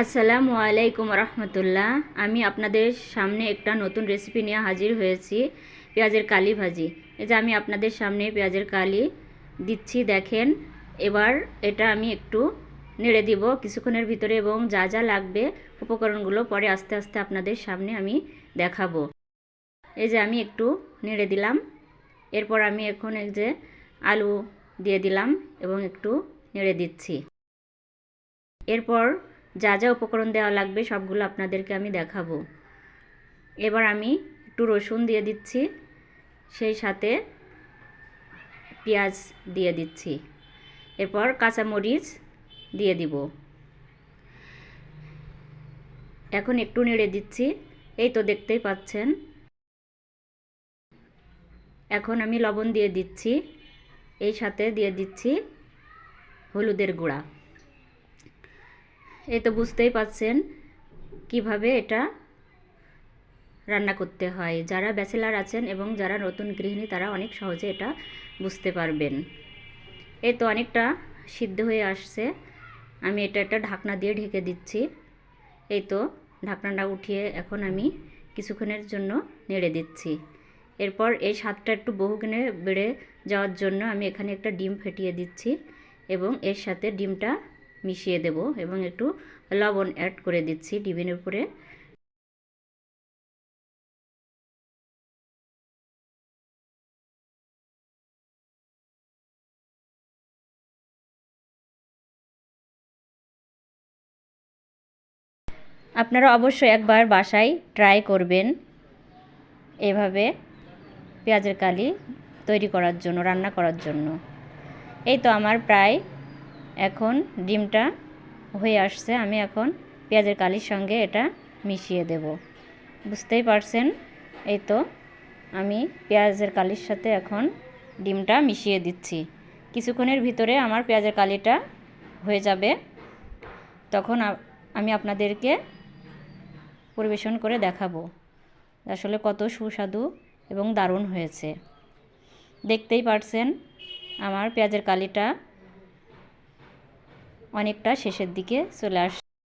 আসসালামু আলাইকুম রহমতুল্লাহ। আমি আপনাদের সামনে একটা নতুন রেসিপি নিয়ে হাজির হয়েছি, পেঁয়াজের কালি ভাজি। এই যে আমি আপনাদের সামনে পেঁয়াজের কালি দিচ্ছি, দেখেন। এবার এটা আমি একটু নেড়ে দিব কিছুক্ষণের ভিতরে, এবং যা যা লাগবে উপকরণগুলো পরে আস্তে আস্তে আপনাদের সামনে আমি দেখাবো। এই যে আমি একটু নেড়ে দিলাম। এরপর আমি এখন এই যে আলু দিয়ে দিলাম এবং একটু নেড়ে দিচ্ছি। এরপর যা যা উপকরণ দেওয়া লাগবে সবগুলো আপনাদেরকে আমি দেখাবো। এবার আমি একটু রসুন দিয়ে দিচ্ছি, সেই সাথে পেঁয়াজ দিয়ে দিচ্ছি, এরপর কাঁচামরিচ দিয়ে দিব। এখন একটু নেড়ে দিচ্ছি, এই তো দেখতেই পাচ্ছেন। এখন আমি লবণ দিয়ে দিচ্ছি, এই সাথে দিয়ে দিচ্ছি হলুদের গুঁড়া। এই তো বুঝতেই পাচ্ছেন কিভাবে এটা রান্না করতে হয়। যারা ব্যাচেলার আছেন এবং যারা নতুন গৃহিণী তারা অনেক সহজে এটা বুঝতে পারবেন। এই তো অনেকটা সিদ্ধ হয়ে আসছে, আমি এটা একটা ঢাকনা দিয়ে ঢেকে দিচ্ছি। এই তো ঢাকনাটা উঠিয়ে এখন আমি কিছুক্ষণের জন্য নেড়ে দিচ্ছি। এরপর এই স্বাদটা একটু বহুগুণে বেড়ে যাওয়ার জন্য আমি এখানে একটা ডিম ফেটিয়ে দিচ্ছি এবং এর সাথে ডিমটা মিশিয়ে দেব এবং একটু লবণ অ্যাড করে দিচ্ছি ডিমের উপরে। আপনারা অবশ্যই একবার বাসায় ট্রাই করবেন এভাবে পেঁয়াজের কালি তৈরি করার জন্য, রান্না করার জন্য। এই তো আমার প্রায় এখন ডিমটা হয়ে আসছে, আমি এখন পেঁয়াজের কালির সঙ্গে এটা মিশিয়ে দেব। বুঝতেই পারছেন, এই তো আমি পেঁয়াজের কালির সাথে এখন ডিমটা মিশিয়ে দিচ্ছি। কিছুক্ষণের ভিতরে আমার পেঁয়াজের কালিটা হয়ে যাবে, তখন আমি আপনাদেরকে পরিবেশন করে দেখাবো আসলে কত সুস্বাদু এবং দারুণ হয়েছে। দেখতেই পারছেন আমার পেঁয়াজের কালিটা অনেকটা শেষের দিকে চলে আসছে।